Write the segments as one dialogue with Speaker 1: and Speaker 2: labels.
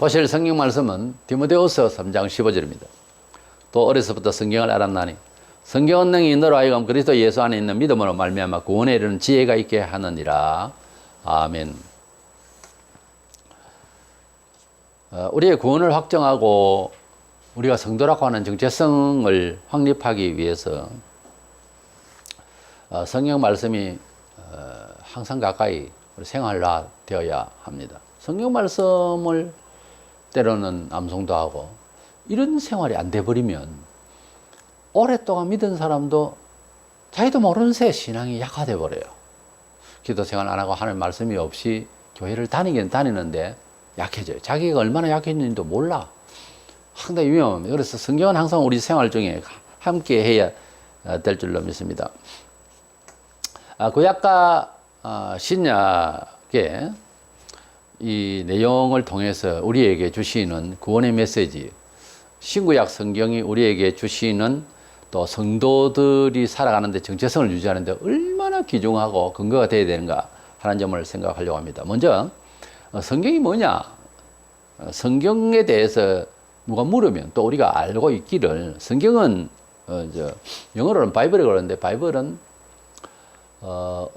Speaker 1: 보실 성경 말씀은 디모데후서 3장 15절입니다. 또 어려서부터 성경을 알았나니 성경은 능히 너로 하여금 그리스도 예수 안에 있는 믿음으로 말미암아 구원에 이르는 지혜가 있게 하느니라. 아멘. 우리의 구원을 확정하고 우리가 성도라고 하는 정체성을 확립하기 위해서 성경 말씀이 항상 가까이 우리 생활화되어야 합니다. 성경 말씀을 때로는 암송도 하고 이런 생활이 안 돼버리면 오랫동안 믿은 사람도 자기도 모르는 새에 신앙이 약화돼 버려요. 기도 생활 안 하고 하는 말씀이 없이 교회를 다니긴 다니는데 약해져요. 자기가 얼마나 약해졌는지도 몰라. 상당히 위험합니다. 그래서 성경은 항상 우리 생활 중에 함께 해야 될 줄로 믿습니다. 구약과 신약의 이 내용을 통해서 우리에게 주시는 구원의 메시지, 신구약 성경이 우리에게 주시는 또 성도들이 살아가는데 정체성을 유지하는데 얼마나 귀중하고 근거가 되어야 되는가 하는 점을 생각하려고 합니다. 먼저 성경이 뭐냐? 성경에 대해서 누가 물으면 또 우리가 알고 있기를, 성경은 영어로는 바이블이라고 그러는데 바이블은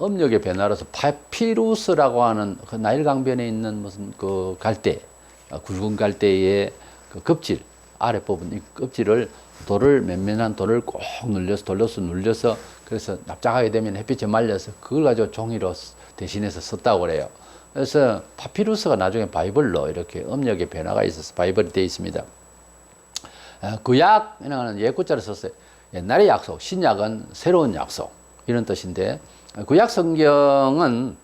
Speaker 1: 음력의 변화로서 파피루스라고 하는 그 나일 강변에 있는 무슨 그 갈대, 굵은 갈대의 그 껍질, 아랫부분 이 껍질을 맨면한 돌을 꼭 눌려서 그래서 납작하게 되면 햇빛에 말려서 그걸 가지고 종이로 대신해서 썼다고 그래요. 그래서 파피루스가 나중에 바이블로 이렇게 음력의 변화가 있어서 바이블이 되어 있습니다. 구약이라는 옛구자를 썼어요. 옛날의 약속, 신약은 새로운 약속 이런 뜻인데, 구약 성경은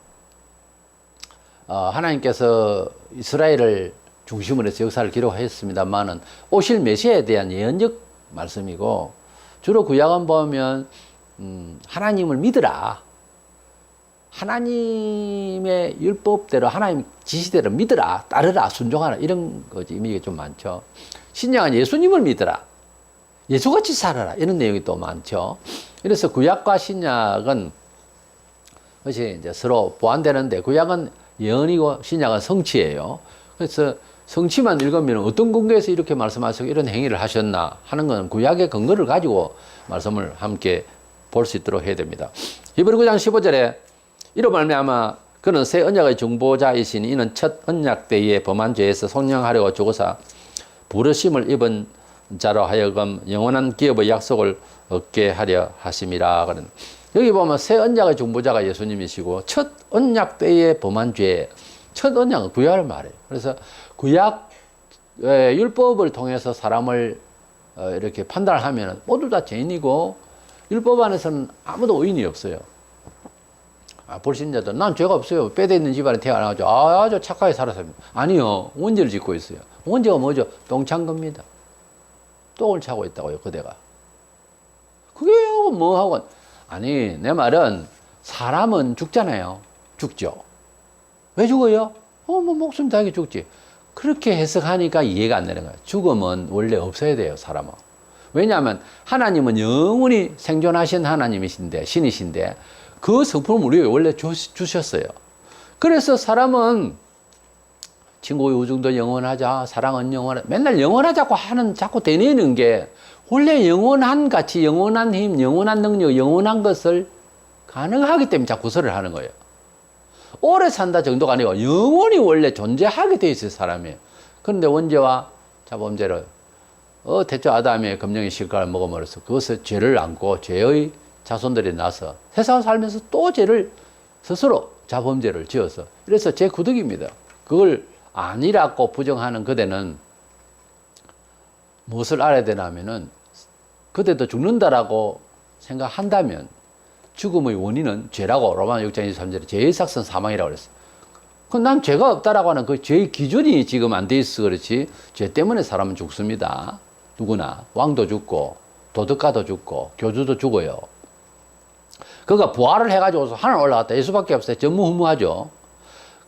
Speaker 1: 하나님께서 이스라엘을 중심으로 해서 역사를 기록했습니다만은 오실 메시아에 대한 예언적 말씀이고, 주로 구약은 보면 하나님을 믿으라, 하나님의 율법대로 하나님 지시대로 믿으라, 따르라, 순종하라 이런 거지 의미가 좀 많죠. 신약은 예수님을 믿으라, 예수같이 살아라 이런 내용이 또 많죠. 그래서 구약과 신약은 그것이 이제 서로 보완되는데, 구약은 예언이고 신약은 성취예요. 그래서 성취만 읽으면 어떤 근거에서 이렇게 말씀하시고 이런 행위를 하셨나 하는 건 구약의 근거를 가지고 말씀을 함께 볼 수 있도록 해야 됩니다. 히브리 9장 15절에 이로 말미암아 그는 새 언약의 중보자이시니 이는 첫 언약 때에 범한 죄에서 속량하려고 죽으사 부르심을 입은 자로 하여금 영원한 기업의 약속을 얻게 하려 하심이라. 그런 여기 보면 새 언약의 중보자가 예수님이시고 첫 언약 때에 범한 죄, 첫 언약은 구약을 말해요. 그래서 구약 율법을 통해서 사람을 이렇게 판단하면 모두 다 죄인이고, 율법 안에서는 아무도 의인이 없어요. 불신자들 난 죄가 없어요, 빼대 있는 집안에 태어나가지고 아주 착하게 살았습니다. 아니요, 원죄를 짓고 있어요. 원죄가 뭐죠? 똥 찬 겁니다. 똥을 차고 있다고요, 그대가. 그게 뭐하고. 아니, 내 말은 사람은 죽잖아요. 죽죠. 왜 죽어요? 목숨 다하게 죽지. 그렇게 해석하니까 이해가 안 되는 거예요. 죽음은 원래 없어야 돼요, 사람은. 왜냐하면 하나님은 영원히 생존하신 하나님이신데, 신이신데 그 성품을 우리에게 원래 주셨어요. 그래서 사람은 친구의 우정도 영원하자, 사랑은 영원하자, 맨날 영원하자고 하는, 자꾸 되뇌는 게 원래 영원한 가치, 영원한 힘, 영원한 능력, 영원한 것을 가능하기 때문에 자꾸 구설을 하는 거예요. 오래 산다 정도가 아니고 영원히 원래 존재하게 돼 있어요, 사람이. 그런데 원죄와 자범죄를 대초 아담의 검령의 실과를 먹어버려서 그것을 죄를 안고 죄의 자손들이 나서 세상을 살면서 또 죄를 스스로 자범죄를 지어서, 그래서 죄 구득입니다. 그걸 아니라고 부정하는 그대는 무엇을 알아야 되냐면은, 그대도 죽는다라고 생각한다면 죽음의 원인은 죄라고 로마서 6장 23절에 죄의 삭은 사망이라고 그랬어요. 그럼 난 죄가 없다라고 하는 그 죄의 기준이 지금 안 돼 있어 그렇지, 죄 때문에 사람은 죽습니다. 누구나. 왕도 죽고 도덕가도 죽고 교주도 죽어요. 그가 부활을 해가지고서 하늘 올라갔다, 예수밖에 없어요. 전무후무하죠.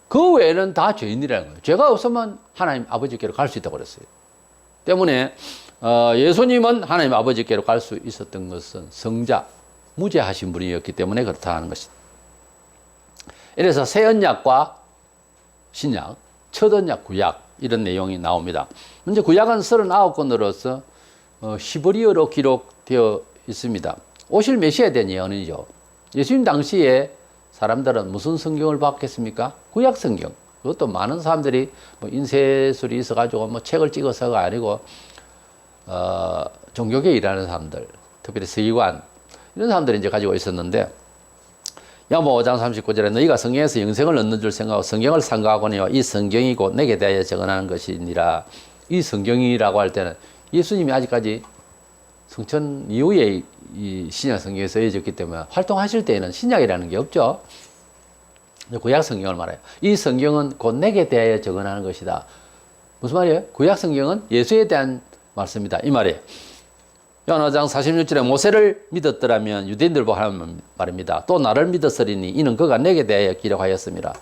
Speaker 1: 그 외에는 다 죄인이라는 거예요. 죄가 없으면 하나님 아버지께로 갈 수 있다고 그랬어요. 때문에 예수님은 하나님 아버지께로 갈 수 있었던 것은 성자, 무죄하신 분이었기 때문에 그렇다 하는 것입니다. 이래서 새 언약과 신약, 첫 언약 구약 이런 내용이 나옵니다. 먼저 구약은 39권으로서 히브리어로 기록되어 있습니다. 오실 메시아에 대한 예언이죠. 예수님 당시에 사람들은 무슨 성경을 받겠습니까? 구약 성경. 그것도 많은 사람들이 뭐 인쇄술이 있어가지고 뭐 책을 찍어서가 아니고 종교계 일하는 사람들, 특별히 서기관 이런 사람들이 이제 가지고 있었는데, 야고보 5장 39절에 너희가 성경에서 영생을 얻는 줄 생각하고 성경을 삼가하거니와 이 성경이 곧 내게 대하여 적어나는 것이니라. 이 성경이라고 할 때는 예수님이 아직까지 성천 이후에 이 신약 성경에 써있기 때문에 활동하실 때에는 신약이라는 게 없죠. 구약 성경을 말해요. 이 성경은 곧 내게 대하여 적어나는 것이다. 무슨 말이에요? 구약 성경은 예수에 대한 말씀이다. 이 말이에요. 요한 5장 46절에 모세를 믿었더라면 유대인들 보고 하는 말입니다. 또 나를 믿었으리니 이는 그가 내게 대하여 기록하였습니다.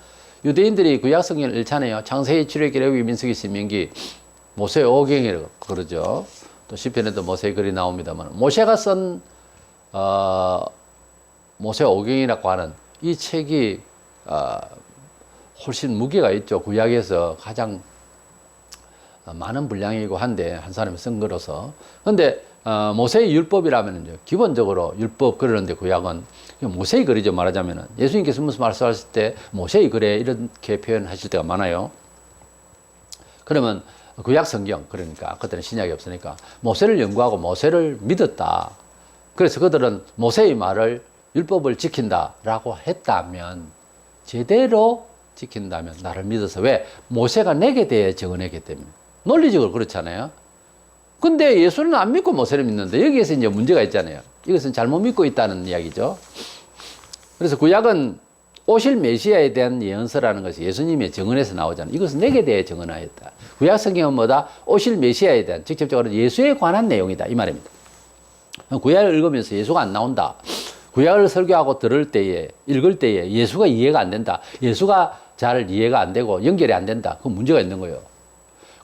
Speaker 1: 유대인들이 구약 성경을 읽잖아요. 창세기, 출애굽기, 레위기, 민수기, 신명기, 모세의 오경이라고 그러죠. 또 시편에도 모세의 글이 나옵니다만, 모세가 쓴 모세 오경이라고 하는 이 책이 훨씬 무게가 있죠. 구약에서 가장 많은 분량이고 한데 한 사람이 쓴 거로서. 근데 모세의 율법이라면 이제 기본적으로 율법 그러는데 구약은 모세의 글이죠. 말하자면은 예수님께서 무슨 말씀하실 때 모세의 글에 이렇게 표현하실 때가 많아요. 그러면 구약 성경, 그러니까 그때는 신약이 없으니까 모세를 연구하고 모세를 믿었다. 그래서 그들은 모세의 말을 율법을 지킨다라고 했다면, 제대로 지킨다면 나를 믿어서, 왜? 모세가 내게 대해 적어내기 때문에. 논리적으로 그렇잖아요. 근데 예수는 안 믿고 모세를 믿는데 여기에서 이제 문제가 있잖아요. 이것은 잘못 믿고 있다는 이야기죠. 그래서 구약은 오실 메시아에 대한 예언서라는 것이 예수님의 증언에서 나오잖아요. 이것은 내게 대해 증언하였다. 구약 성경은 뭐다? 오실 메시아에 대한, 직접적으로 예수에 관한 내용이다. 이 말입니다. 구약을 읽으면서 예수가 안 나온다. 구약을 설교하고 들을 때에, 읽을 때에 예수가 이해가 안 된다. 예수가 잘 이해가 안 되고 연결이 안 된다. 그건 문제가 있는 거예요.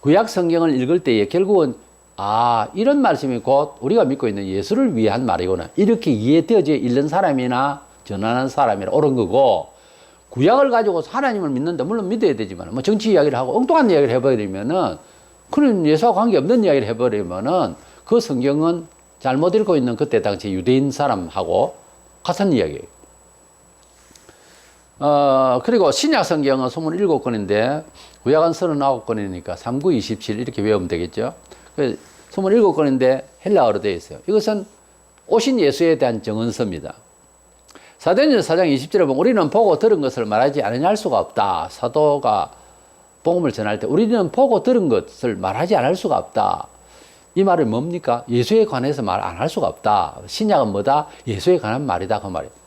Speaker 1: 구약 성경을 읽을 때에 결국은 이런 말씀이 곧 우리가 믿고 있는 예수를 위한 말이구나. 이렇게 이해되어져 읽는 사람이나 전하는 사람이나 옳은 거고, 구약을 가지고 하나님을 믿는다. 물론 믿어야 되지만, 뭐 정치 이야기를 하고 엉뚱한 이야기를 해버리면은, 그런 예수와 관계없는 이야기를 해버리면은 그 성경은 잘못 읽고 있는 그때 당시 유대인 사람하고 같은 이야기예요. 그리고 신약 성경은 27권인데 구약은 39권이니까 39, 27 이렇게 외우면 되겠죠. 27권인데 헬라어로 되어 있어요. 이것은 오신 예수에 대한 증언서입니다. 사도행전 4장 20절에 보면 우리는 보고 들은 것을 말하지 않으냐 할 수가 없다. 사도가 복음을 전할 때 우리는 보고 들은 것을 말하지 않을 수가 없다. 이 말은 뭡니까? 예수에 관해서 말 안 할 수가 없다. 신약은 뭐다? 예수에 관한 말이다. 그 말이에요.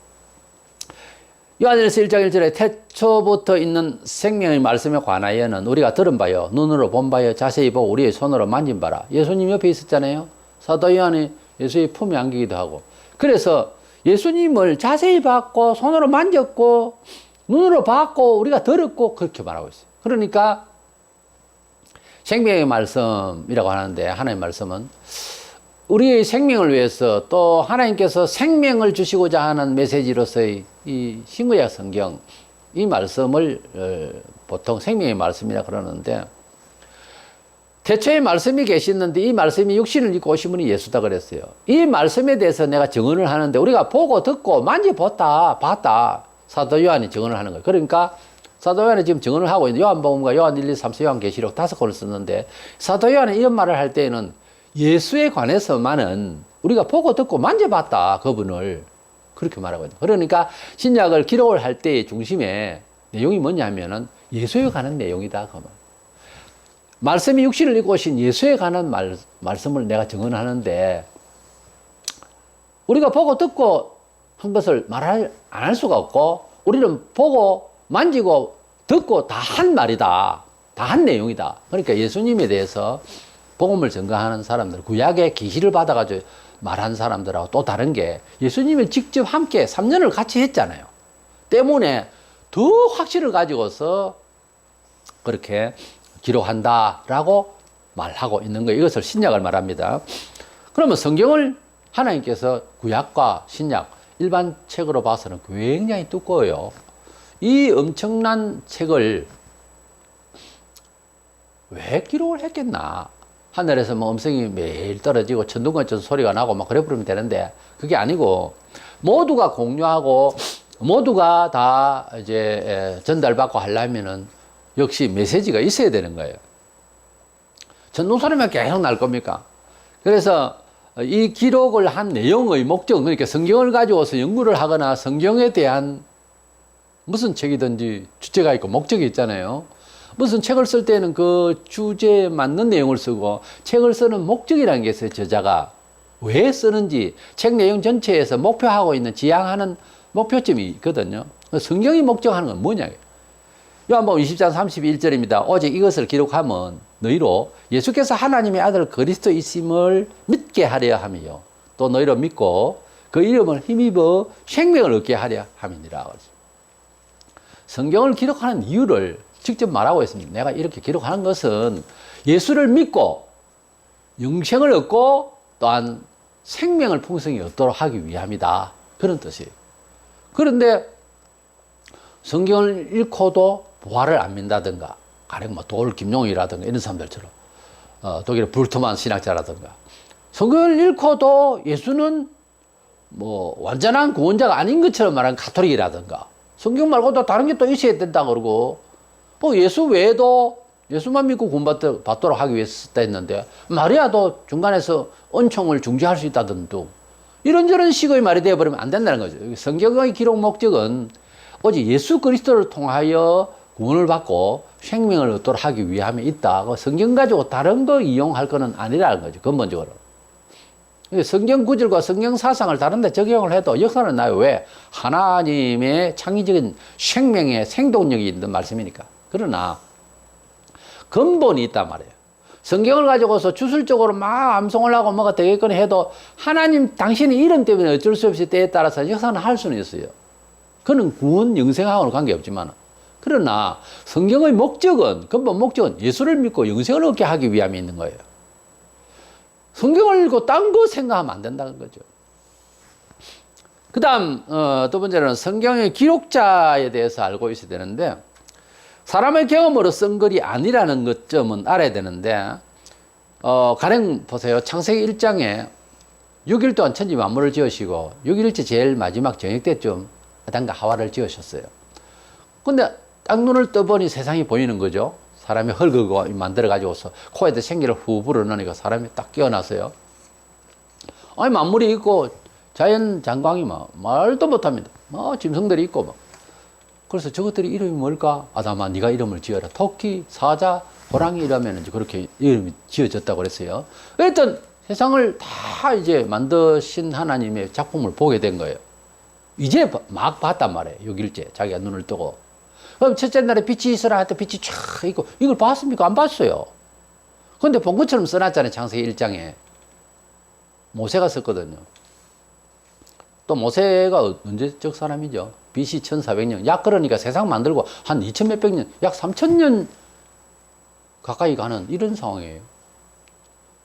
Speaker 1: 요한일서 1장 1절에 태초부터 있는 생명의 말씀에 관하여는 우리가 들은 바요, 눈으로 본 바요, 자세히 보고 우리의 손으로 만진 바라. 예수님 옆에 있었잖아요. 사도 요한이 예수의 품에 안기기도 하고. 그래서 예수님을 자세히 봤고 손으로 만졌고 눈으로 봤고 우리가 들었고 그렇게 말하고 있어요. 그러니까 생명의 말씀이라고 하는데, 하나님의 말씀은 우리의 생명을 위해서 또 하나님께서 생명을 주시고자 하는 메시지로서의 이 신구약 성경, 이 말씀을 보통 생명의 말씀이라 그러는데, 태초에 말씀이 계시는데 이 말씀이 육신을 입고 오신 분이 예수다 그랬어요. 이 말씀에 대해서 내가 증언을 하는데 우리가 보고 듣고 만져봤다, 봤다. 사도 요한이 증언을 하는 거예요. 그러니까 사도 요한이 지금 증언을 하고 있는 요한복음과 요한 1, 2, 3, 4, 요한계시록 5권을 썼는데, 사도 요한이 이런 말을 할 때에는 예수에 관해서만은 우리가 보고 듣고 만져봤다, 그분을. 그렇게 말하고 있는. 그러니까 신약을 기록을 할 때의 중심에 내용이 뭐냐 하면은 예수에 관한 내용이다. 그 말. 말씀이 육신을 입고 오신 예수에 관한 말씀을 내가 증언하는데, 우리가 보고 듣고 한 것을 안 할 수가 없고, 우리는 보고 만지고 듣고 다 한 말이다. 다 한 내용이다. 그러니까 예수님에 대해서 복음을 전가하는 사람들, 구약의 계시를 받아가지고 말한 사람들하고 또 다른 게, 예수님이 직접 함께 3년을 같이 했잖아요. 때문에 더 확신을 가지고서 그렇게 기록한다라고 말하고 있는 거예요. 이것을 신약을 말합니다. 그러면 성경을 하나님께서 구약과 신약, 일반 책으로 봐서는 굉장히 두꺼워요. 이 엄청난 책을 왜 기록을 했겠나? 하늘에서 뭐 음성이 매일 떨어지고 천둥같은 소리가 나고 막 그래 부르면 되는데 그게 아니고 모두가 공유하고 모두가 다 이제 전달받고 하려면은 역시 메시지가 있어야 되는 거예요. 천둥소리만 계속 날 겁니까? 그래서 이 기록을 한 내용의 목적, 그러니까 성경을 가지고서 연구를 하거나 성경에 대한 무슨 책이든지 주제가 있고 목적이 있잖아요. 무슨 책을 쓸 때는 그 주제에 맞는 내용을 쓰고 책을 쓰는 목적이라는 게 있어요. 저자가 왜 쓰는지 책 내용 전체에서 목표하고 있는 지향하는 목표점이 있거든요. 성경이 목적하는 건 뭐냐? 요한복음 20장 31절입니다. 오직 이것을 기록하면 너희로 예수께서 하나님의 아들 그리스도이심을 믿게 하려 함이요 또 너희로 믿고 그 이름을 힘입어 생명을 얻게 하려 함이니라. 성경을 기록하는 이유를 직접 말하고 있습니다. 내가 이렇게 기록하는 것은 예수를 믿고 영생을 얻고 또한 생명을 풍성히 얻도록 하기 위함이다. 그런 뜻이에요. 그런데 성경을 읽고도 부활을 안 믿는다든가, 가령 뭐 돌 김용이라든가 이런 사람들처럼 독일의 불트만 신학자라든가 성경을 읽고도 예수는 뭐 완전한 구원자가 아닌 것처럼 말하는 가톨릭이라든가 성경 말고도 다른 게 또 있어야 된다 그러고 예수 외에도 예수만 믿고 구원받도록 하기 위해서 썼다 했는데 마리아도 중간에서 은총을 중지할 수 있다던 등 이런저런 식의 말이 되어버리면 안 된다는 거죠. 성경의 기록 목적은 오직 예수 그리스도를 통하여 구원을 받고 생명을 얻도록 하기 위함에 있다. 성경 가지고 다른 거 이용할 거는 아니라는 거죠. 근본적으로. 성경 구절과 성경 사상을 다른 데 적용을 해도 역사는 나요. 왜? 하나님의 창의적인 생명의 생동력이 있는 말씀이니까. 그러나 근본이 있단 말이에요. 성경을 가지고서 주술적으로 막 암송을 하고 뭐가 되겠거니 해도 하나님 당신의 이름 때문에 어쩔 수 없이 때에 따라서 역사는 할 수는 있어요. 그는 구원 영생하고는 관계없지만 그러나 성경의 목적은 근본 목적은 예수를 믿고 영생을 얻게 하기 위함이 있는 거예요. 성경을 읽고 딴 거 생각하면 안 된다는 거죠. 그 다음 두 번째로는 성경의 기록자에 대해서 알고 있어야 되는데 사람의 경험으로 쓴 글이 아니라는 것점은 알아야 되는데 가령 보세요. 창세기 1장에 6일 동안 천지 만물을 지으시고 6일째 제일 마지막 저녁 때쯤 아담과 하와를 지으셨어요. 근데 딱 눈을 떠보니 세상이 보이는 거죠. 사람이 흙을 만들어가지고서 코에다 생기를 후 불어넣으니까 사람이 딱 깨어났어요. 아니 만물이 있고 자연 장광이 막 말도 못합니다. 짐승들이 있고 막. 그래서 저것들이 이름이 뭘까? 아담아 네가 이름을 지어라. 토끼, 사자, 호랑이 이러면 이제 그렇게 이름이 지어졌다고 그랬어요. 하여튼 세상을 다 이제 만드신 하나님의 작품을 보게 된 거예요. 이제 막 봤단 말이에요. 6일째 자기가 눈을 뜨고. 그럼 첫째 날에 빛이 있으라 할 때 빛이 쫙 있고 이걸 봤습니까? 안 봤어요. 그런데 본 것처럼 써놨잖아요. 창세기 1장에. 모세가 썼거든요. 또 모세가 언제적 사람이죠? BC 1400년. 약 그러니까 세상 만들고 한 2000 몇백 년, 약 3000년 가까이 가는 이런 상황이에요.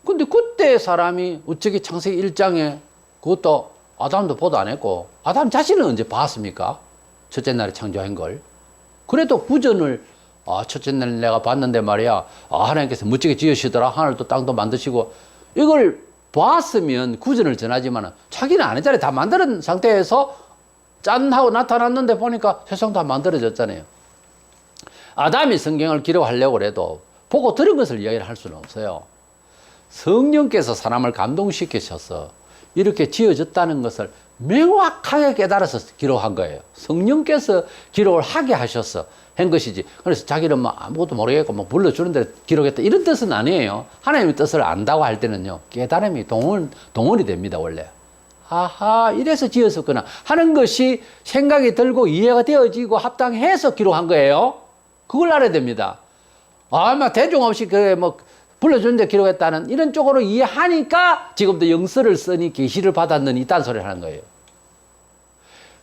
Speaker 1: 근데 그때 사람이 어떻게 창세기 1장에 그것도 아담도 보도 안 했고 아담 자신은 언제 봤습니까? 첫째 날에 창조한 걸. 그래도 구전을 첫째 날 내가 봤는데 말이야 하나님께서 멋지게 지으시더라. 하늘도 땅도 만드시고 이걸 봤으면 구전을 전하지만 자기는 안 했잖아요. 다 만드는 상태에서 짠 하고 나타났는데 보니까 세상 다 만들어졌잖아요. 아담이 성경을 기록하려고 해도 보고 들은 것을 이야기를 할 수는 없어요. 성령께서 사람을 감동시키셔서 이렇게 지어졌다는 것을 명확하게 깨달아서 기록한 거예요. 성령께서 기록을 하게 하셔서 한 것이지. 그래서 자기는 뭐 아무것도 모르겠고 뭐 불러주는 대로 기록했다 이런 뜻은 아니에요. 하나님의 뜻을 안다고 할 때는요 깨달음이 동원이 됩니다. 원래. 아하 이래서 지었었구나 하는 것이 생각이 들고 이해가 되어지고 합당해서 기록한 거예요. 그걸 알아야 됩니다. 아마 대중 없이 그래 뭐 불러주는데 기록했다는 이런 쪽으로 이해하니까 지금도 영서를 쓰니 계시를 받았느니 이딴 소리를 하는 거예요.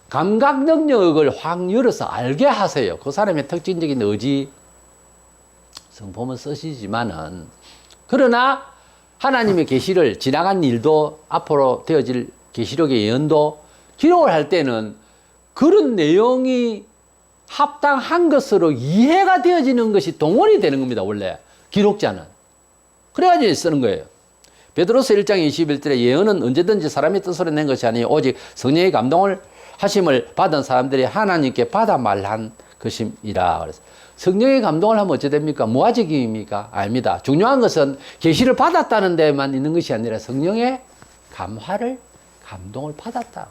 Speaker 1: 감각 능력을 확 열어서 알게 하세요. 그 사람의 특징적인 의지 성품은 쓰시지만은 그러나 하나님의 계시를 지나간 일도 앞으로 되어질 계시록의 예언도 기록을 할 때는 그런 내용이 합당한 것으로 이해가 되어지는 것이 동원이 되는 겁니다. 원래 기록자는. 그래가지고 쓰는 거예요. 베드로서 1장 21절에 예언은 언제든지 사람의 뜻으로 낸 것이 아니요 오직 성령의 감동을 하심을 받은 사람들이 하나님께 받아 말한 것임이라. 그래서 성령의 감동을 하면 어찌 됩니까? 무아직입니까? 아닙니다. 중요한 것은 계시를 받았다는 데만 있는 것이 아니라 성령의 감동을 받았다.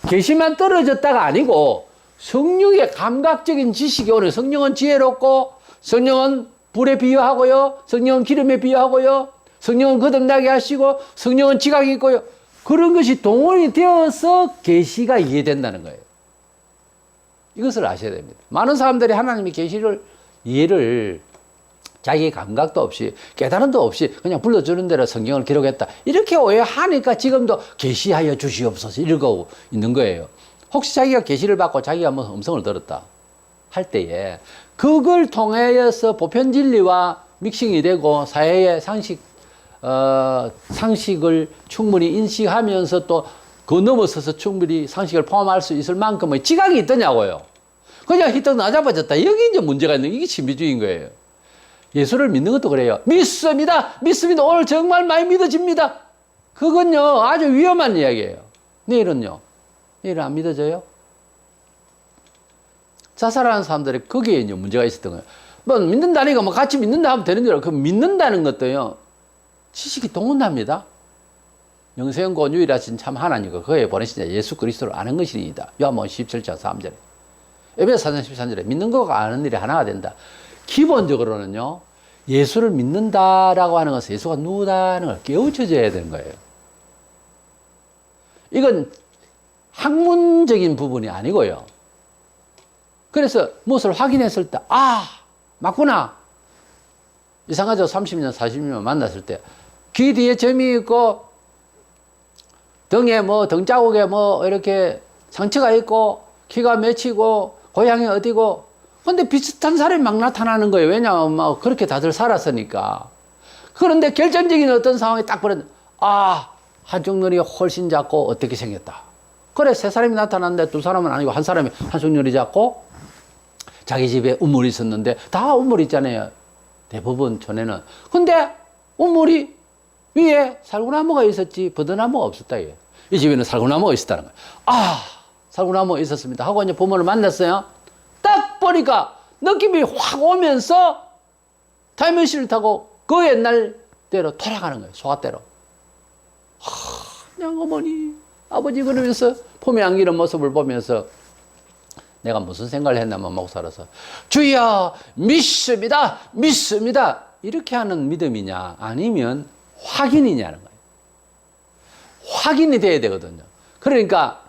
Speaker 1: 계시만 떨어졌다가 아니고 성령의 감각적인 지식이 오는. 성령은 지혜롭고, 성령은 불에 비유하고요, 성령은 기름에 비유하고요, 성령은 거듭나게 하시고, 성령은 지각이 있고요. 그런 것이 동원이 되어서 계시가 이해된다는 거예요. 이것을 아셔야 됩니다. 많은 사람들이 하나님의 계시를 이해를 자기의 감각도 없이 깨달음도 없이 그냥 불러주는 대로 성경을 기록했다, 이렇게 오해하니까 지금도 계시하여 주시옵소서 이러고 있는 거예요. 혹시 자기가 계시를 받고 자기가 뭐 음성을 들었다 할 때에 그걸 통해서 보편 진리와 믹싱이 되고 사회의 상식을 충분히 인식하면서 또 그 넘어서서 충분히 상식을 포함할 수 있을 만큼의 지각이 있더냐고요. 그냥 히떡 낮아버졌다. 여기 이제 문제가 있는, 이게 신비주의인 거예요. 예수를 믿는 것도 그래요. 믿습니다. 오늘 정말 많이 믿어집니다. 그건요, 아주 위험한 이야기예요. 내일은요? 내일은 안 믿어져요? 자살하는 사람들이 거기에 이제 문제가 있었던 거예요. 뭐 믿는다니까 뭐 같이 믿는다 하면 되는 줄 알고, 그 믿는다는 것도요, 지식이 동원합니다. 영생고 유일하신 참 하나님과 그의 보내신 예수 그리스도를 아는 것이니이다. 요한복음 17장 3절에. 에베소 4장 13절에 믿는 것과 아는 일이 하나가 된다. 기본적으로는요, 예수를 믿는다라고 하는 것은 예수가 누구다는 걸 깨우쳐줘야 되는 거예요. 이건 학문적인 부분이 아니고요. 그래서 무엇을 확인했을 때, 아, 맞구나. 이상하죠. 30년, 40년 만났을 때, 귀 뒤에 점이 있고, 등에 뭐, 등자국에 뭐, 이렇게 상처가 있고, 키가 맺히고, 고향이 어디고, 근데 비슷한 사람이 막 나타나는 거예요. 왜냐하면 막 그렇게 다들 살았으니까. 그런데 결정적인 어떤 상황이 딱 벌어져, 아, 한쪽 눈이 훨씬 작고 어떻게 생겼다. 그래, 세 사람이 나타났는데 두 사람은 아니고 한 사람이 한쪽 눈이 작고, 자기 집에 우물이 있었는데, 다 우물 있잖아요. 대부분 촌에는. 근데 우물이 위에 살구나무가 있었지 버드나무가 없었다. 이 집에는 살구나무가 있었다는 거예요. 아, 살구나무가 있었습니다 하고 이제 부모를 만났어요. 딱 보니까 느낌이 확 오면서 타임머신을 타고 그 옛날대로 돌아가는 거예요. 소갓대로. 그냥 어머니, 아버지 그러면서 폼이 안기는 모습을 보면서 내가 무슨 생각을 했냐면 목사로서, 주여 믿습니다. 이렇게 하는 믿음이냐 아니면 확인이냐는 거예요. 확인이 돼야 되거든요. 그러니까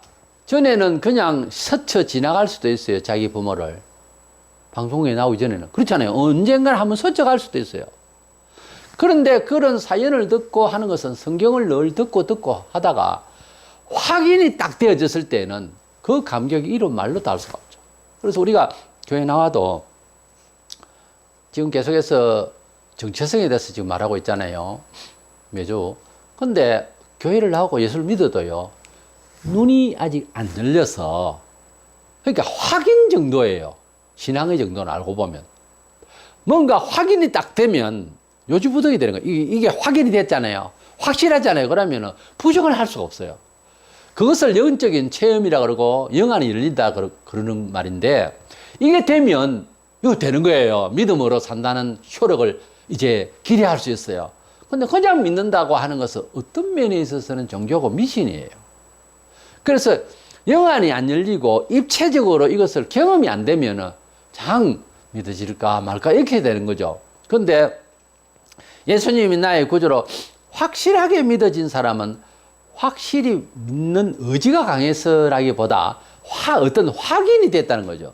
Speaker 1: 전에는 그냥 스쳐 지나갈 수도 있어요. 자기 부모를. 방송에 나오기 전에는. 그렇잖아요. 언젠가는 한번 스쳐갈 수도 있어요. 그런데 그런 사연을 듣고 하는 것은 성경을 늘 듣고 하다가 확인이 딱 되어졌을 때는 그 감격이 이런 말로 닿을 수가 없죠. 그래서 우리가 교회 나와도 지금 계속해서 정체성에 대해서 지금 말하고 있잖아요. 매주. 근데 교회를 나오고 예수를 믿어도요, 눈이 아직 안 열려서, 그러니까 확인 정도예요. 신앙의 정도는 알고 보면. 뭔가 확인이 딱 되면 요지부동이 되는 거예요. 이게 확인이 됐잖아요. 확실하잖아요. 그러면 부정을 할 수가 없어요. 그것을 영적인 체험이라 그러고 영안이 열린다 그러는 말인데, 이게 되면 이거 되는 거예요. 믿음으로 산다는 효력을 이제 기대할 수 있어요. 근데 그냥 믿는다고 하는 것은 어떤 면에 있어서는 종교고 미신이에요. 그래서 영안이 안 열리고 입체적으로 이것을 경험이 안 되면은 장 믿어질까 말까 이렇게 되는 거죠. 근데 예수님이 나의 구주로 확실하게 믿어진 사람은 확실히 믿는 의지가 강해서라기보다 어떤 확인이 됐다는 거죠.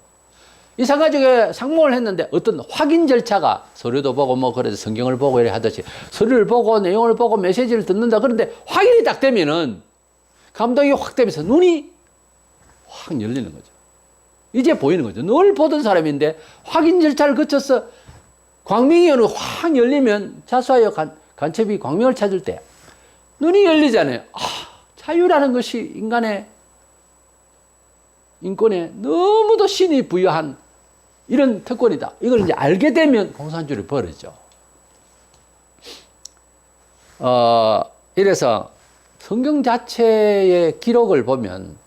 Speaker 1: 이사가족에 상봉을 했는데 어떤 확인 절차가, 서류도 보고 뭐 그래서 성경을 보고 이렇게 하듯이 서류를 보고 내용을 보고 메시지를 듣는다. 그런데 확인이 딱 되면은 감동이 확 되면서 눈이 확 열리는 거죠. 이제 보이는 거죠. 늘 보던 사람인데 확인 절차를 거쳐서 광명이어는 확 열리면 자수하여 간첩이 광명을 찾을 때 눈이 열리잖아요. 아, 자유라는 것이 인간의 인권에 너무도 신이 부여한 이런 특권이다. 이걸 이제 알게 되면 공산주의를 버리죠. 이래서 성경 자체의 기록을 보면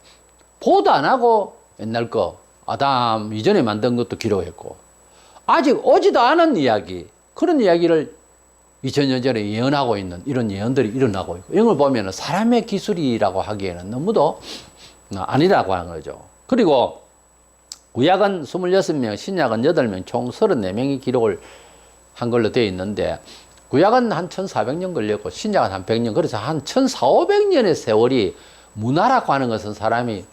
Speaker 1: 보도 안 하고 옛날 거 아담 이전에 만든 것도 기록했고 아직 오지도 않은 이야기 그런 이야기를 2000년 전에 예언하고 있는 이런 예언들이 일어나고 있고 이런 걸 보면 사람의 기술이라고 하기에는 너무도 아니라고 하는 거죠. 그리고 구약은 26명, 신약은 8명, 총 34명이 기록을 한 걸로 되어 있는데 구약은 한 1400년 걸렸고 신약은 한 100년 그래서 한 1400년의 세월이 문화라고 하는 것은 사람이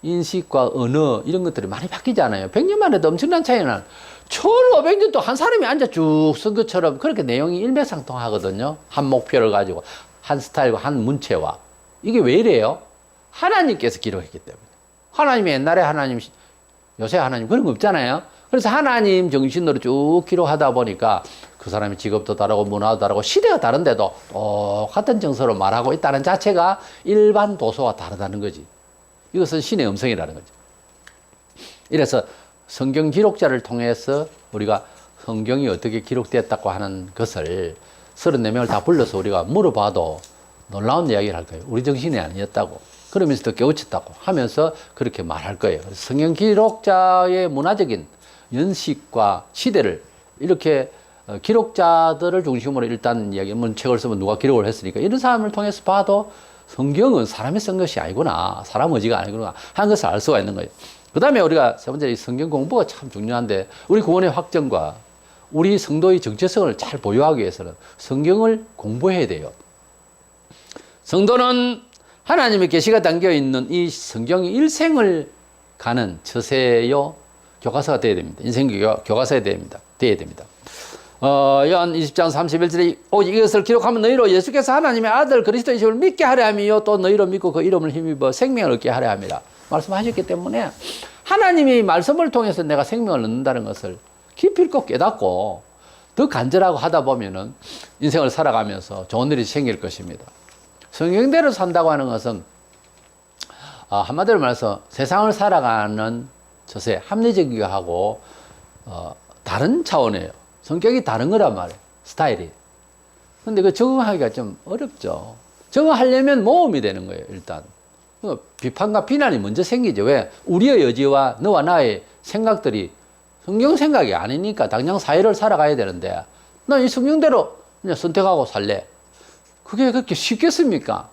Speaker 1: 인식과 언어 이런 것들이 많이 바뀌잖아요. 100년 만에도 엄청난 차이는 1500년도 한 사람이 앉아 쭉 쓴 것처럼 그렇게 내용이 일맥상통하거든요. 한 목표를 가지고 한 스타일과 한 문체와 이게 왜 이래요? 하나님께서 기록했기 때문에 하나님이 옛날에 하나님 요새 하나님 그런 거 없잖아요. 그래서 하나님 정신으로 쭉 기록하다 보니까 그 사람의 직업도 다르고 문화도 다르고 시대가 다른데도 똑같은 정서로 말하고 있다는 자체가 일반 도서와 다르다는 거지. 이것은 신의 음성이라는 거죠. 이래서 성경 기록자를 통해서 우리가 성경이 어떻게 기록되었다고 하는 것을 34명을 다 불러서 우리가 물어봐도 놀라운 이야기를 할 거예요. 우리 정신이 아니었다고. 그러면서 더 깨우쳤다고 하면서 그렇게 말할 거예요. 성경 기록자의 문화적인 연식과 시대를 이렇게 기록자들을 중심으로 일단 이야기, 책을 쓰면 누가 기록을 했으니까 이런 사람을 통해서 봐도 성경은 사람이 쓴 것이 아니구나. 사람 의지가 아니구나. 하는 것을 알 수가 있는 거예요. 그 다음에 우리가 세 번째 성경 공부가 참 중요한데 우리 구원의 확정과 우리 성도의 정체성을 잘 보유하기 위해서는 성경을 공부해야 돼요. 성도는 하나님의 계시가 담겨 있는 이 성경의 일생을 가는 처세요 교과서가 되어야 됩니다. 인생 교과서가 되어야 됩니다. 요한 20장 31절에 오직 이것을 기록하면 너희로 예수께서 하나님의 아들 그리스도이심을 믿게 하려 함이요 또 너희로 믿고 그 이름을 힘입어 생명을 얻게 하려 함이라 말씀하셨기 때문에 하나님이 말씀을 통해서 내가 생명을 얻는다는 것을 깊이 있고 깨닫고 더 간절하고 하다 보면은 인생을 살아가면서 좋은 일이 생길 것입니다. 성경대로 산다고 하는 것은 한마디로 말해서 세상을 살아가는 처세 합리적이고 하고 다른 차원이에요. 성격이 다른 거란 말이에요. 스타일이. 근데 그 적응하기가 좀 어렵죠. 적응하려면 모험이 되는 거예요. 일단 비판과 비난이 먼저 생기죠. 왜? 우리의 여지와 너와 나의 생각들이 성경 생각이 아니니까 당장 사회를 살아가야 되는데 난 이 성경대로 그냥 선택하고 살래. 그게 그렇게 쉽겠습니까?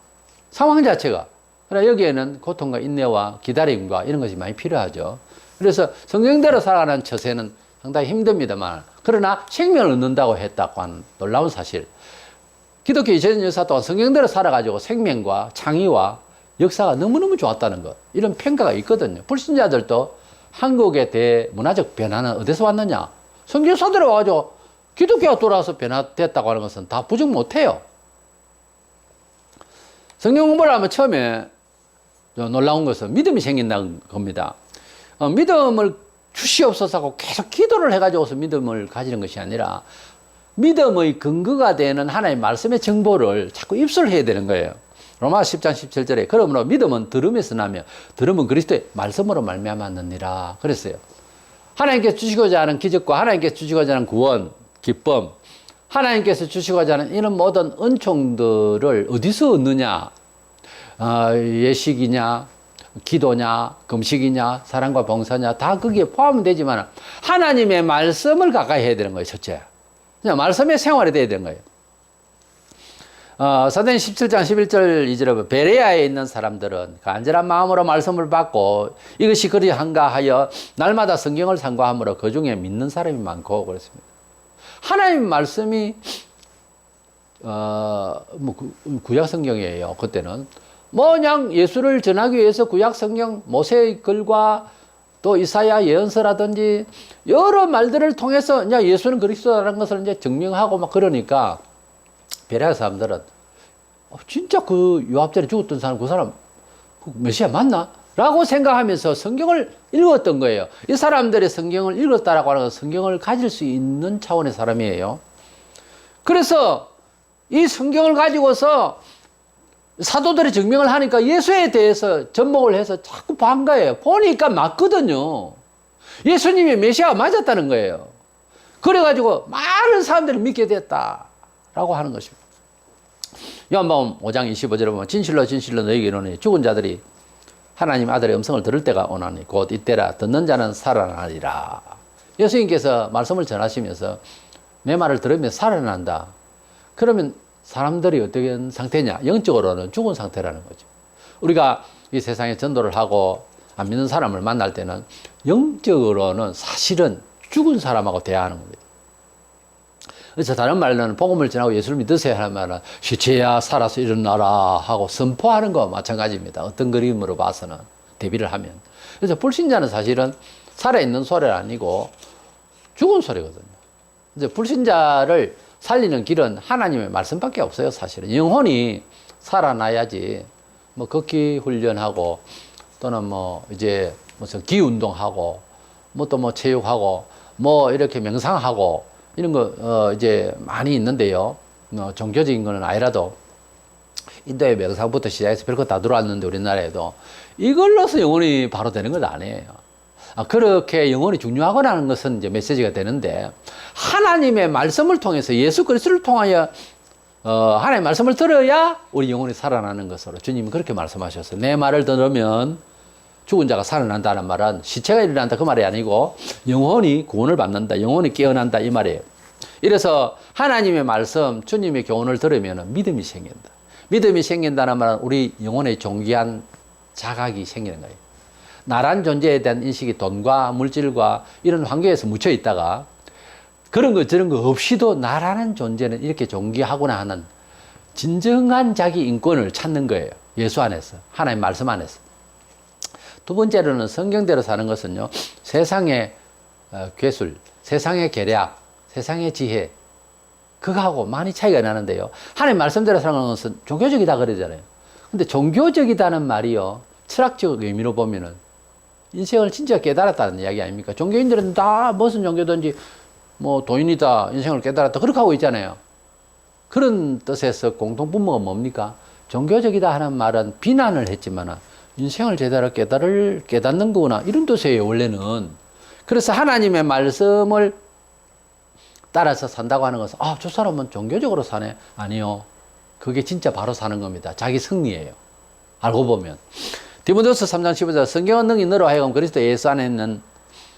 Speaker 1: 상황 자체가. 그러나 여기에는 고통과 인내와 기다림과 이런 것이 많이 필요하죠. 그래서 성경대로 살아가는 처세는 상당히 힘듭니다만 그러나 생명을 얻는다고 했다고 하는 놀라운 사실. 기독교 2000년 역사 동안 성경대로 살아가지고 생명과 창의와 역사가 너무너무 좋았다는 것. 이런 평가가 있거든요. 불신자들도 한국의 대문화적 변화는 어디서 왔느냐? 성경서대로 와가지고 기독교가 돌아와서 변화됐다고 하는 것은 다 부정 못해요. 성경 공부를 하면 처음에 놀라운 것은 믿음이 생긴다는 겁니다. 믿음을 주시옵소서 하고 계속 기도를 해가지고서 믿음을 가지는 것이 아니라 믿음의 근거가 되는 하나님의 말씀의 정보를 자꾸 입술해야 되는 거예요. 로마 10장 17절에 그러므로 믿음은 들음에서 나며 들음은 그리스도의 말씀으로 말미암았느니라 그랬어요. 하나님께서 주시고자 하는 기적과 하나님께서 주시고자 하는 구원, 기쁨, 하나님께서 주시고자 하는 이런 모든 은총들을 어디서 얻느냐? 예식이냐, 기도냐, 금식이냐, 사랑과 봉사냐 다 거기에 포함되지만 하나님의 말씀을 가까이 해야 되는 거예요. 첫째. 그냥 말씀의 생활이 돼야 되는 거예요. 사도행 17장 11절 2절에 베레아에 있는 사람들은 간절한 마음으로 말씀을 받고 이것이 그리한가 하여 날마다 성경을 상고함으로 그 중에 믿는 사람이 많고 그렇습니다. 하나님 말씀이 구약 성경이에요. 그때는 그냥 예수를 전하기 위해서 구약 성경 모세의 글과 또 이사야 예언서라든지 여러 말들을 통해서 이제 예수는 그리스도라는 것을 이제 증명하고 막 그러니까 베레아 사람들은 진짜 그 요압절에 죽었던 사람 그 사람 메시아 맞나? 라고 생각하면서 성경을 읽었던 거예요. 이 사람들이 성경을 읽었다라고 하는 건 성경을 가질 수 있는 차원의 사람이에요. 그래서 이 성경을 가지고서 사도들이 증명을 하니까 예수에 대해서 접목을 해서 자꾸 본 거예요. 보니까 맞거든요. 예수님이 메시아가 맞았다는 거예요. 그래가지고 많은 사람들이 믿게 됐다라고 하는 것입니다. 요한복음 5장 25절에 보면 진실로 진실로 너희에게 이르노니 죽은 자들이 하나님 아들의 음성을 들을 때가 오나니 곧 이때라 듣는 자는 살아나리라. 예수님께서 말씀을 전하시면서 내 말을 들으면 살아난다. 그러면 사람들이 어떤 상태냐? 영적으로는 죽은 상태라는 거죠. 우리가 이 세상에 전도를 하고 안 믿는 사람을 만날 때는 영적으로는 사실은 죽은 사람하고 대화하는 겁니다. 그래서 다른 말로는 복음을 전하고 예수를 믿으세요 하는 말은 시체야 살아서 일어나라 하고 선포하는 거와 마찬가지입니다. 어떤 그림으로 봐서는 대비를 하면. 그래서 불신자는 사실은 살아있는 소리가 아니고 죽은 소리거든요. 이제 불신자를 살리는 길은 하나님의 말씀밖에 없어요. 사실은 영혼이 살아나야지 뭐 걷기 훈련하고 또는 뭐 이제 무슨 기 운동하고 뭐 또 뭐 체육하고 뭐 이렇게 명상하고 이런 거 이제 많이 있는데요. 종교적인 거는 아니라도 인도의 명상부터 시작해서 별거 다 들어왔는데 우리나라에도 이걸로서 영혼이 바로 되는 건 아니에요. 그렇게 영혼이 중요하거나 하는 것은 이제 메시지가 되는데 하나님의 말씀을 통해서 예수 그리스도를 통하여 하나님의 말씀을 들어야 우리 영혼이 살아나는 것으로 주님은 그렇게 말씀하셨어요. 내 말을 들으면 죽은 자가 살아난다는 말은 시체가 일어난다 그 말이 아니고 영혼이 구원을 받는다, 영혼이 깨어난다 이 말이에요. 이래서 하나님의 말씀, 주님의 교훈을 들으면 믿음이 생긴다. 믿음이 생긴다는 말은 우리 영혼의 존귀한 자각이 생기는 거예요. 나란 존재에 대한 인식이 돈과 물질과 이런 환경에서 묻혀 있다가 그런 거 저런 거 없이도 나라는 존재는 이렇게 존귀하구나 하는 진정한 자기 인권을 찾는 거예요. 예수 안에서, 하나님 말씀 안에서. 두 번째로는 성경대로 사는 것은요, 세상의 괴술, 세상의 계략, 세상의 지혜, 그거하고 많이 차이가 나는데요. 하나님 말씀대로 사는 것은 종교적이다 그러잖아요. 근데 종교적이다는 말이요, 철학적 의미로 보면은 인생을 진짜 깨달았다는 이야기 아닙니까? 종교인들은 다 무슨 종교든지 뭐 도인이다, 인생을 깨달았다, 그렇게 하고 있잖아요. 그런 뜻에서 공통분모가 뭡니까? 종교적이다 하는 말은 비난을 했지만 인생을 제대로 깨닫는 거구나 이런 뜻이에요 원래는. 그래서 하나님의 말씀을 따라서 산다고 하는 것은 저 사람은 종교적으로 사네. 아니요, 그게 진짜 바로 사는 겁니다. 자기 승리예요. 알고 보면 디모데후서 3장 15절 성경은 능히 너로 하여금 그리스도 예수 안에 있는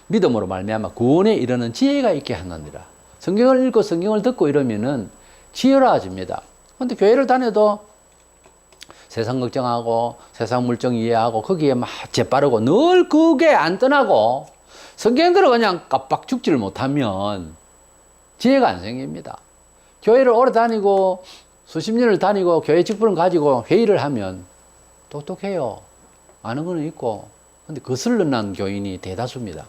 Speaker 1: 믿음으로 말미암아 구원에 이르는 지혜가 있게 하느니라. 성경을 읽고 성경을 듣고 이러면은 지혜로워집니다. 근데 교회를 다녀도 세상 걱정하고 세상 물정 이해하고 거기에 막 재빠르고 늘 그게 안 떠나고 성경대로 그냥 깜빡 죽지를 못하면 지혜가 안 생깁니다. 교회를 오래 다니고 수십 년을 다니고 교회 직분을 가지고 회의를 하면 똑똑해요. 아는 거는 있고. 근데 거슬러 난 교인이 대다수입니다.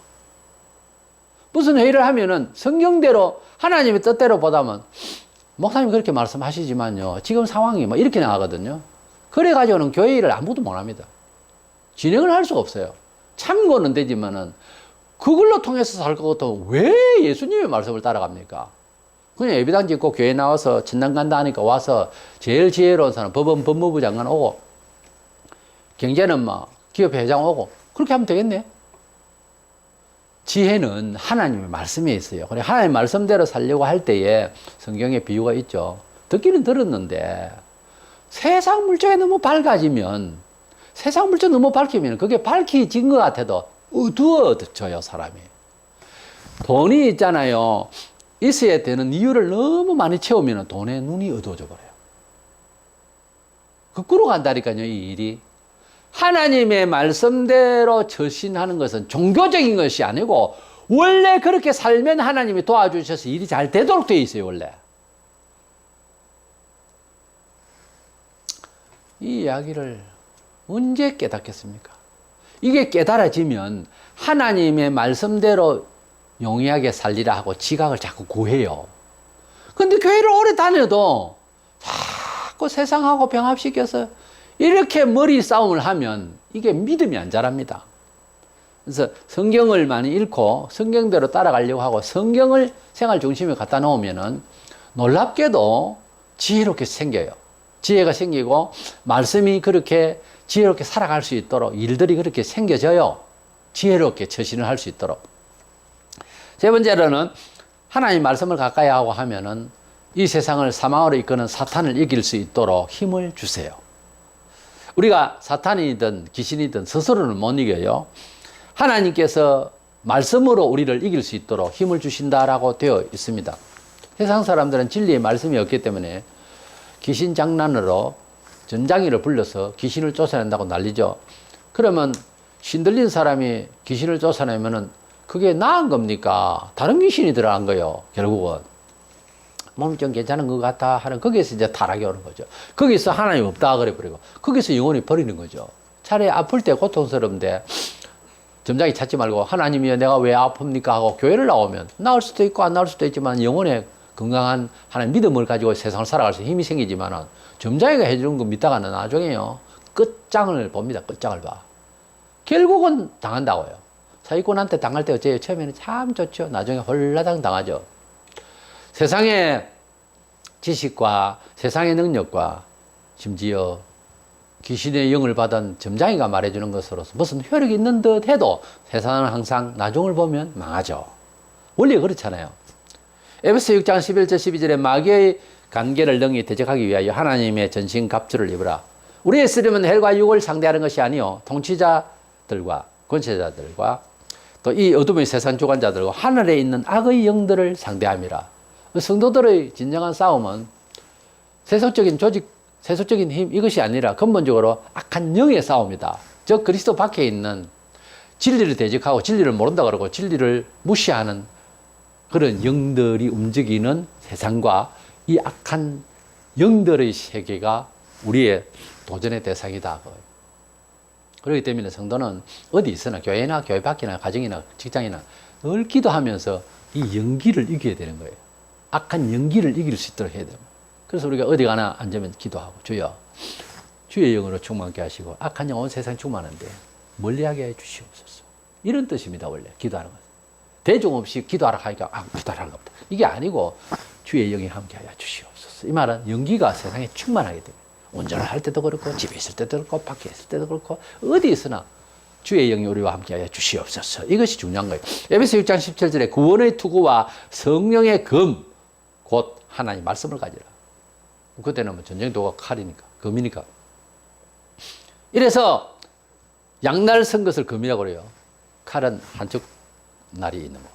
Speaker 1: 무슨 회의를 하면은 성경대로 하나님의 뜻대로 보다면 목사님이 그렇게 말씀하시지만요, 지금 상황이 뭐 이렇게 나가거든요. 그래가지고는 교회 일을 아무도 못 합니다. 진행을 할 수가 없어요. 참고는 되지만은 그걸로 통해서 살 것 같으면 왜 예수님의 말씀을 따라갑니까? 그냥 예배당 짓고 교회 나와서 천당 간다 하니까 와서 제일 지혜로운 사람 법무부 장관 오고 경제는 막 기업 회장 오고 그렇게 하면 되겠네. 지혜는 하나님의 말씀에 있어요. 그래 하나님의 말씀대로 살려고 할 때에 성경에 비유가 있죠. 듣기는 들었는데 세상 물정에 너무 밝아지면, 세상 물정 너무 밝히면 그게 밝혀진 것 같아도 어두워져요, 사람이. 돈이 있잖아요. 있어야 되는 이유를 너무 많이 채우면 돈에 눈이 어두워져 버려요. 거꾸로 간다니까요, 이 일이. 하나님의 말씀대로 처신하는 것은 종교적인 것이 아니고 원래 그렇게 살면 하나님이 도와주셔서 일이 잘 되도록 되어 있어요, 원래. 이 이야기를 언제 깨닫겠습니까? 이게 깨달아지면 하나님의 말씀대로 용이하게 살리라 하고 지각을 자꾸 구해요. 근데 교회를 오래 다녀도 자꾸 세상하고 병합시켜서 이렇게 머리 싸움을 하면 이게 믿음이 안 자랍니다. 그래서 성경을 많이 읽고 성경대로 따라가려고 하고 성경을 생활 중심에 갖다 놓으면은 놀랍게도 지혜롭게 생겨요. 지혜가 생기고 말씀이 그렇게 지혜롭게 살아갈 수 있도록 일들이 그렇게 생겨져요. 지혜롭게 처신을 할 수 있도록. 세 번째로는 하나님 말씀을 가까이 하고 하면은 이 세상을 사망으로 이끄는 사탄을 이길 수 있도록 힘을 주세요. 우리가 사탄이든 귀신이든 스스로는 못 이겨요. 하나님께서 말씀으로 우리를 이길 수 있도록 힘을 주신다라고 되어 있습니다. 세상 사람들은 진리의 말씀이 없기 때문에 귀신 장난으로 전장이를 불러서 귀신을 쫓아낸다고 난리죠. 그러면 신들린 사람이 귀신을 쫓아내면은 그게 나은 겁니까? 다른 귀신이 들어간 거예요. 결국은 몸이 좀 괜찮은 것 같아 하는 거기에서 이제 타락이 오는 거죠. 거기서 하나님 없다 그래 버리고 거기서 영혼이 버리는 거죠. 차라리 아플 때 고통스러운데 점장이 찾지 말고 하나님이여 내가 왜 아픕니까 하고 교회를 나오면 나을 수도 있고 안 나을 수도 있지만 영혼의 건강한 하나님 믿음을 가지고 세상을 살아갈 수 힘이 생기지만은 점장이가 해주는 거 믿다가는 나중에요 끝장을 봅니다. 끝장을 봐. 결국은 당한다고요. 사기꾼한테 당할 때 어째요? 처음에는 참 좋죠. 나중에 홀라당 당하죠. 세상의 지식과 세상의 능력과 심지어 귀신의 영을 받은 점장이가 말해주는 것으로서 무슨 효력이 있는 듯 해도 세상은 항상 나중을 보면 망하죠. 원래 그렇잖아요. 에베소 6장 11절 12절에 마귀의 관계를 능히 대적하기 위하여 하나님의 전신 갑주를 입으라. 우리의 쓰려면 헬과 육을 상대하는 것이 아니요 통치자들과 권세자들과 또 이 어둠의 세상 주관자들과 하늘에 있는 악의 영들을 상대함이라. 성도들의 진정한 싸움은 세속적인 조직, 세속적인 힘 이것이 아니라 근본적으로 악한 영의 싸움이다. 즉 그리스도 밖에 있는 진리를 대적하고 진리를 모른다 그러고 진리를 무시하는 그런 영들이 움직이는 세상과 이 악한 영들의 세계가 우리의 도전의 대상이다. 그렇기 때문에 성도는 어디 있으나 교회나 교회 밖이나 가정이나 직장이나 늘 기도하면서 이 연기를 이겨야 되는 거예요. 악한 연기를 이길 수 있도록 해야 됩니다. 그래서 우리가 어디 가나 앉으면 기도하고 주여 주의 영으로 충만케 하시고 악한 영 온 세상 충만한데 멀리하게 해 주시옵소서. 이런 뜻입니다. 원래 기도하는 것. 대중 없이 기도하라 하니까 기도하라는 겁니다. 이게 아니고 주의 영이 함께하여 주시옵소서. 이 말은 연기가 세상에 충만하게 됩니다. 운전을 할 때도 그렇고 집에 있을 때도 그렇고 밖에 있을 때도 그렇고 어디 있으나 주의 영이 우리와 함께하여 주시옵소서. 이것이 중요한 거예요. 에베소 6장 17절에 구원의 투구와 성령의 검 곧 하나님 말씀을 가지라. 그때는 뭐 전쟁 도가 칼이니까 검이니까. 이래서 양날 선 것을 검이라고 그래요. 칼은 한쪽 날이 있는 거.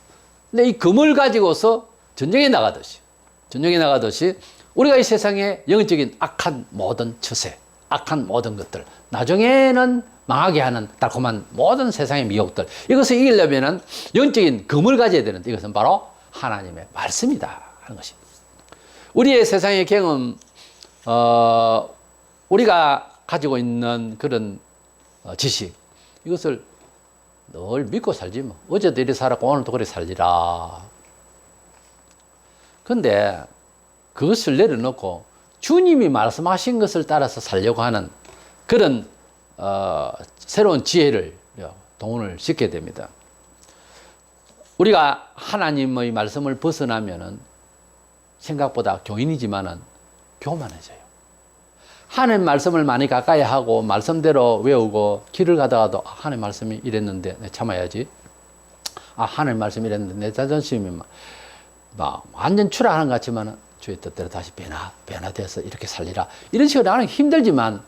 Speaker 1: 근데 이 검을 가지고서 전쟁에 나가듯이 우리가 이 세상의 영적인 악한 모든 처세, 악한 모든 것들, 나중에는 망하게 하는 달콤한 모든 세상의 미혹들, 이것을 이기려면 영적인 검을 가져야 되는데 이것은 바로 하나님의 말씀이다 하는 것입니다. 우리의 세상의 경험, 우리가 가지고 있는 그런 지식, 이것을 늘 믿고 살지 뭐. 어제도 이리 살았고 오늘도 그리 살리라. 근데 그것을 내려놓고 주님이 말씀하신 것을 따라서 살려고 하는 그런 새로운 지혜를 동원을 시켜야 됩니다. 우리가 하나님의 말씀을 벗어나면은 생각보다 교인이지만은 교만해져요. 하나님 말씀을 많이 가까이 하고 말씀대로 외우고 길을 가다가도 하나님 말씀이 이랬는데 내 참아야지. 하나님 말씀이 이랬는데 내 자존심이 막 완전 추락하는 것 같지만은 주의 뜻대로 다시 변화돼서 이렇게 살리라. 이런 식으로 나는 힘들지만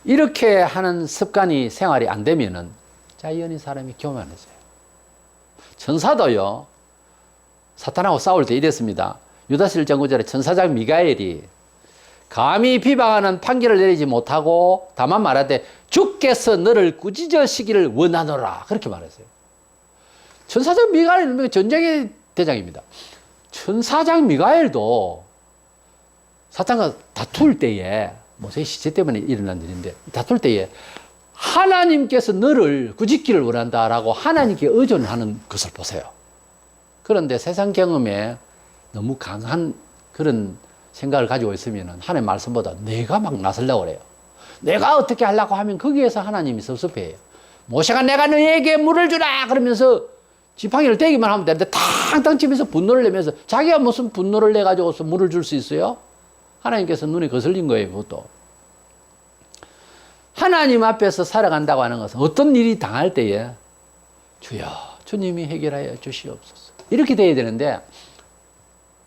Speaker 1: 이렇게 하는 습관이 생활이 안 되면은 자연히 사람이 교만해져요. 천사도요, 사탄하고 싸울 때 이랬습니다. 유다서 1장 9절에 천사장 미가엘이 감히 비방하는 판결을 내리지 못하고 다만 말하되 주께서 너를 꾸짖으시기를 원하노라. 그렇게 말했어요. 천사장 미가엘은 전쟁의 대장입니다. 천사장 미가엘도 사탄과 다툴 때에 모세의 시체 때문에 일어난 일인데 다툴 때에 하나님께서 너를 꾸짖기를 원한다라고 하나님께 의존하는 것을 보세요. 그런데 세상 경험에 너무 강한 그런 생각을 가지고 있으면 하나님 말씀보다 내가 막 나서려고 그래요. 내가 어떻게 하려고 하면 거기에서 하나님이 섭섭해요. 모세가 내가 너에게 물을 주라 그러면서 지팡이를 대기만 하면 되는데 탕탕 치면서 분노를 내면서 자기가 무슨 분노를 내가지고서 물을 줄 수 있어요? 하나님께서 눈에 거슬린 거예요. 그것도. 하나님 앞에서 살아간다고 하는 것은 어떤 일이 당할 때에 주여 주님이 해결하여 주시옵소서 이렇게 돼야 되는데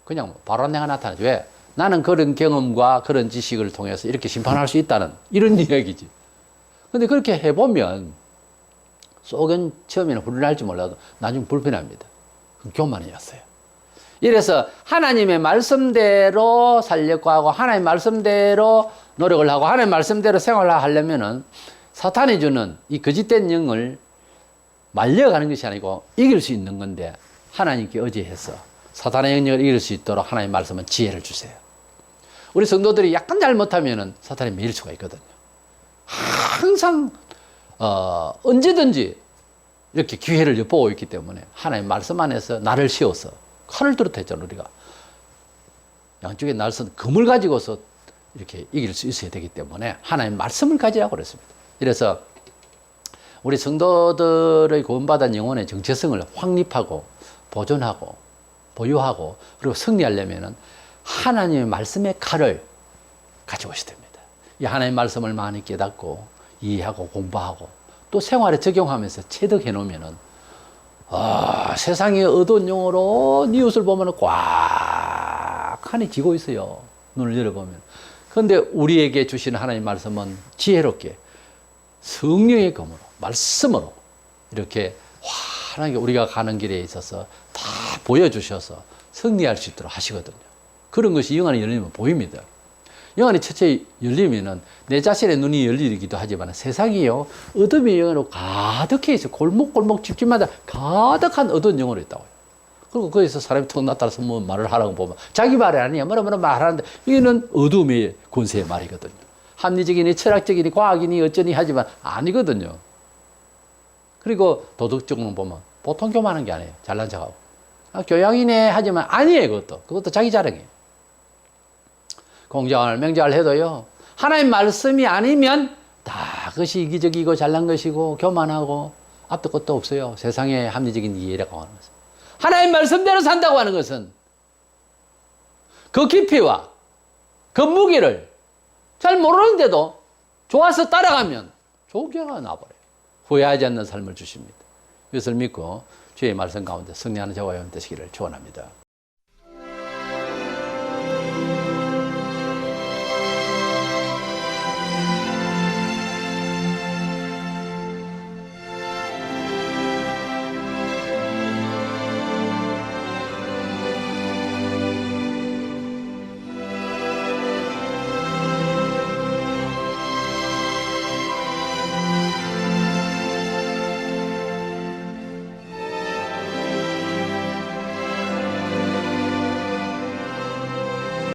Speaker 1: 그냥 바로 내가 나타나죠. 왜? 나는 그런 경험과 그런 지식을 통해서 이렇게 심판할 수 있다는 이런 이야기지. 근데 그렇게 해보면 속은 처음에는 불편할지 몰라도 나중에 불편합니다. 그 교만이었어요. 이래서 하나님의 말씀대로 살려고 하고 하나님의 말씀대로 노력을 하고 하나님의 말씀대로 생활을 하려면은 사탄이 주는 이 거짓된 영을 말려가는 것이 아니고 이길 수 있는 건데 하나님께 의지해서 사탄의 영역을 이길 수 있도록 하나님의 말씀은 지혜를 주세요. 우리 성도들이 약간 잘못하면은 사탄이 밀 수가 있거든요. 항상 언제든지 이렇게 기회를 엿보고 있기 때문에 하나님의 말씀 안에서 나를 씌워서 칼을 들었다 했잖아 우리가. 양쪽에 날선 금을 가지고서 이렇게 이길 수 있어야 되기 때문에 하나님의 말씀을 가지라고 그랬습니다. 그래서 우리 성도들의 구원받은 영혼의 정체성을 확립하고 보존하고 보유하고 그리고 승리하려면 하나님의 말씀의 칼을 가지고 있어야 됩니다. 이 하나님의 말씀을 많이 깨닫고 이해하고 공부하고 또 생활에 적용하면서 체득해 놓으면은 세상의 어두운 영으로 이웃을 보면 꽉 칸이 지고 있어요. 눈을 열어보면. 그런데 우리에게 주시는 하나님의 말씀은 지혜롭게 성령의 검으로 말씀으로 이렇게 환하게 우리가 가는 길에 있어서 다 보여주셔서 승리할 수 있도록 하시거든요. 그런 것이 영안이 열리면 보입니다. 영안이 첫째 열리면은 내 자신의 눈이 열리기도 하지만 세상이요 어둠의 영으로 가득해 있어. 골목골목 집집마다 가득한 어두운 영으로 있다고요. 그리고 거기서 사람이 툭 나타나서 뭐 말을 하라고 보면 자기 말이 아니야 뭐라 말하는데 이거는 어둠의 권세의 말이거든요. 합리적이니 철학적이니 과학이니 어쩌니 하지만 아니거든요. 그리고 도덕적으로 보면 보통 교만한 게 아니에요. 잘난 척하고 교양이네 하지만 아니에요. 그것도 자기 자랑이에요. 공장을 맹장을 해도요 하나님 말씀이 아니면 다 그것이 이기적이고 잘난 것이고 교만하고 앞도 끝도 없어요. 세상의 합리적인 이해라고 하는 것은 하나님 말씀대로 산다고 하는 것은 그 깊이와 그 무게를 잘 모르는데도 좋아서 따라가면 좋은 결과가 나버려요. 후회하지 않는 삶을 주십니다. 이것을 믿고 주의 말씀 가운데 승리하는 저와 여러분 되시기를 축원합니다.